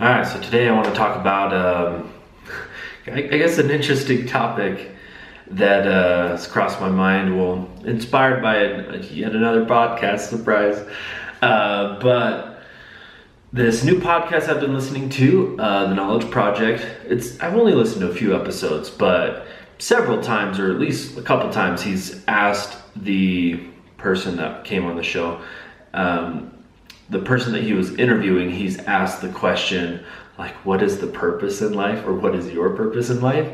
All right, so today I want to talk about, I guess, an interesting topic that has crossed my mind. Well, inspired by yet another podcast, surprise. But this new podcast I've been listening to, The Knowledge Project. I've only listened to a few episodes, but several times, or at least a couple times, he's asked the person that came on the show. The person that he was interviewing, he's asked the question, like, what is the purpose in life, or what is your purpose in life?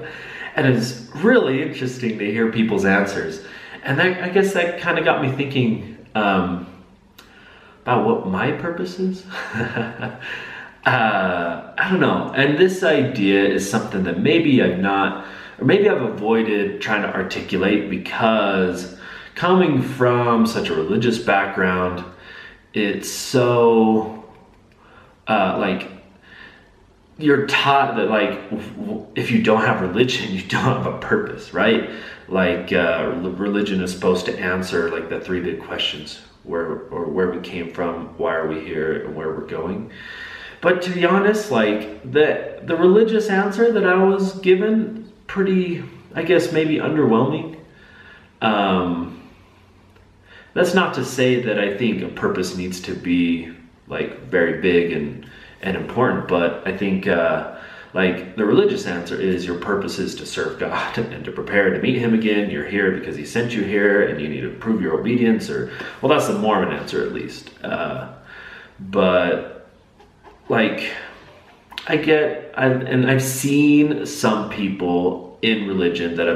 And it's really interesting to hear people's answers. And I guess that kind of got me thinking about what my purpose is. I don't know. And this idea is something that maybe I've not, or maybe I've avoided trying to articulate, because coming from such a religious background, it's so, you're taught that, if you don't have religion, you don't have a purpose, right? Religion is supposed to answer, the three big questions: where we came from, why are we here, and where we're going. But to be honest, the religious answer that I was given, pretty, I guess, maybe underwhelming. That's not to say that I think a purpose needs to be very big and important, but I think the religious answer is your purpose is to serve God and to prepare to meet Him again. You're here because He sent you here, and you need to prove your obedience, that's the Mormon answer, at least. I've seen some people in religion that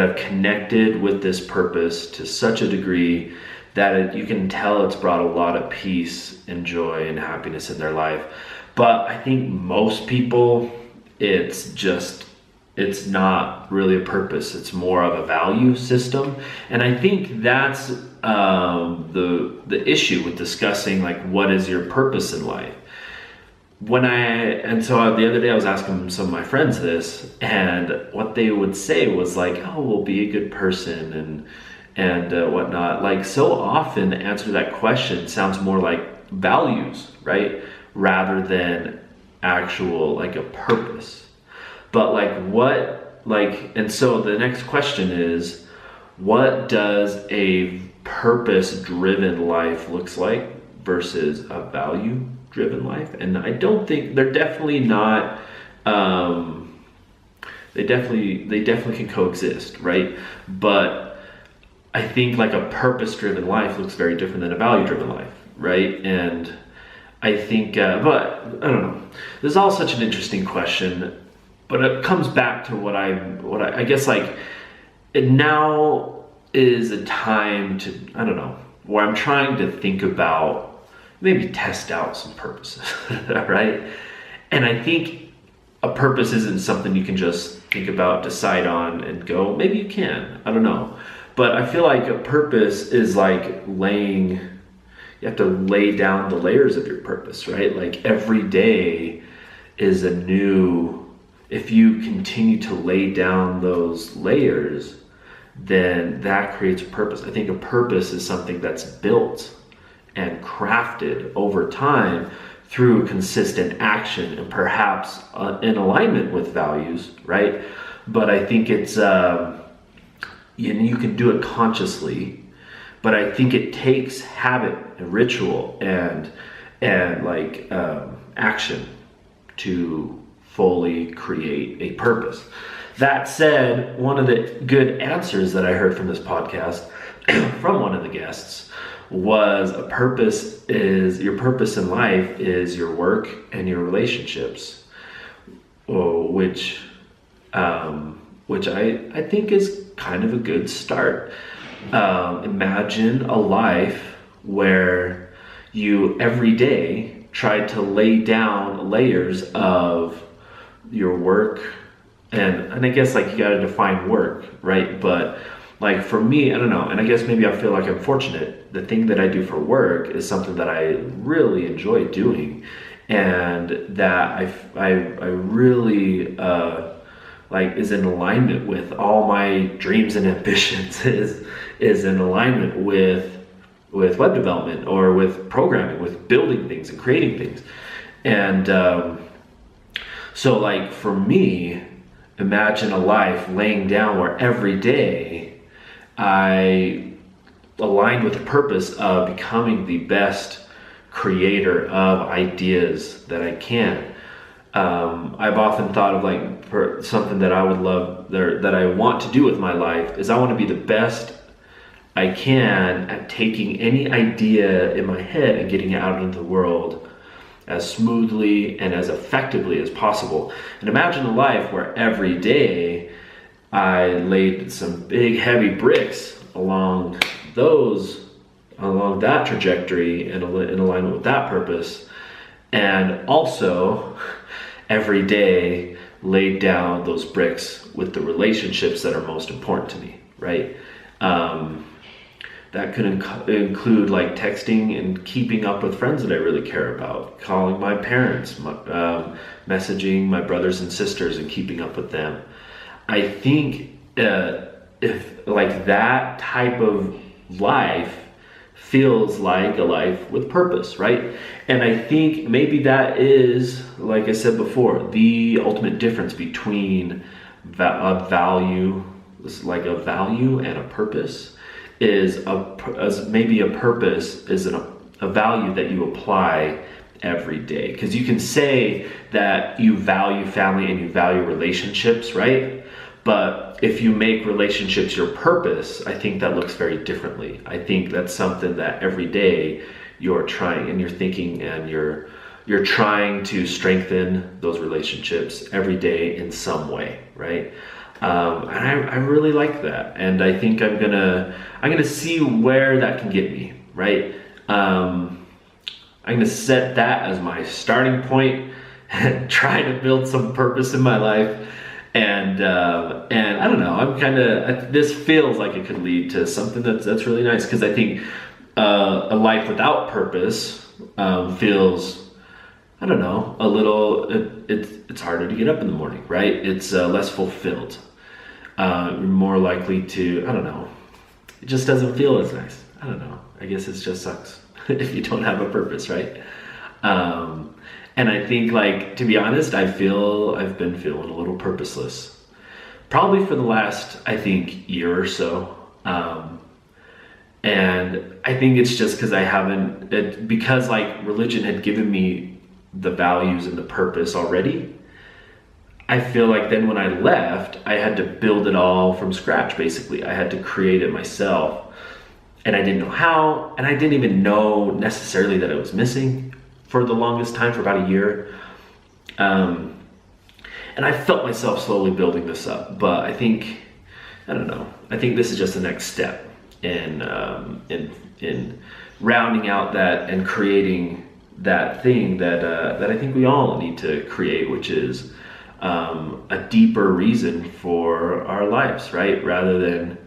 have connected with this purpose to such a degree that you can tell it's brought a lot of peace and joy and happiness in their life. But I think most people, it's not really a purpose. It's more of a value system. And I think that's the issue with discussing what is your purpose in life. So the other day I was asking some of my friends this, and what they would say was we'll be a good person and whatnot. So often the answer to that question sounds more like values, right? Rather than actual a purpose. But and so the next question is, what does a purpose-driven life looks like versus a value-driven life? And I don't think they're definitely not. They definitely can coexist, right? But I think a purpose-driven life looks very different than a value-driven life, right? And I think, but I don't know. This is all such an interesting question, but it comes back to what I guess it now is a time to, I don't know, where I'm trying to think about, maybe test out some purposes, right? And I think a purpose isn't something you can just think about, decide on, and go. Maybe you can, I don't know. But I feel like a purpose is you have to lay down the layers of your purpose, right? Every day is if you continue to lay down those layers, then that creates a purpose. I think a purpose is something that's built and crafted over time through consistent action and perhaps in alignment with values, right? But I think it's, you can do it consciously, but I think it takes habit and ritual and action to fully create a purpose. That said, one of the good answers that I heard from this podcast from one of the guests was your purpose in life is your work and your relationships, which I think is kind of a good start. Imagine a life where you every day try to lay down layers of your work, and I guess you got to define work, right? But for me, I don't know, and I guess maybe I feel like I'm fortunate. The thing that I do for work is something that I really enjoy doing, and that I really is in alignment with all my dreams and ambitions. Is in alignment with web development or with programming, with building things and creating things. And so like for me, imagine a life laying down where every day I aligned with the purpose of becoming the best creator of ideas that I can. I've often thought of like something that I would love, that I want to do with my life, is I want to be the best I can at taking any idea in my head and getting it out into the world as smoothly and as effectively as possible. And imagine a life where every day I laid some big heavy bricks along that trajectory and in alignment with that purpose, and also every day laid down those bricks with the relationships that are most important to me, right? That could include like texting and keeping up with friends that I really care about, calling my parents, messaging my brothers and sisters and keeping up with them. I think if like that type of life feels like a life with purpose, right? And I think maybe that is, like I said before, the ultimate difference between a value and a purpose is maybe a purpose is a value that you apply every day. Because you can say that you value family and you value relationships, right? But if you make relationships your purpose, I think that looks very differently. I think that's something that every day you're trying and you're thinking and you're trying to strengthen those relationships every day in some way, right? And I really like that, and I think I'm gonna see where that can get me, right? I'm gonna set that as my starting point and try to build some purpose in my life. And I don't know, this feels like it could lead to something that's really nice, because I think a life without purpose feels, I don't know, a little, it's harder to get up in the morning, right? It's less fulfilled. You're more likely to, I don't know, it just doesn't feel as nice. I don't know, I guess it just sucks if you don't have a purpose, right? And I think, like, to be honest, I've been feeling a little purposeless, probably for the last, I think, year or so. And I think it's just because because like religion had given me the values and the purpose already. I feel like then when I left, I had to build it all from scratch, basically. I had to create it myself. And I didn't know how, and I didn't even know necessarily that it was missing for the longest time, for about a year. And I felt myself slowly building this up, but I think this is just the next step in rounding out that and creating that thing that I think we all need to create, which is a deeper reason for our lives, right? Rather than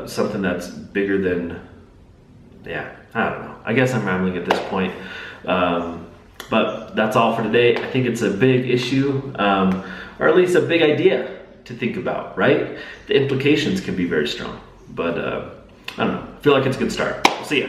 something that's bigger than, I don't know. I guess I'm rambling at this point. But that's all for today. I think it's a big issue, or at least a big idea to think about, right? The implications can be very strong, but I don't know. I feel like it's a good start. We'll see ya.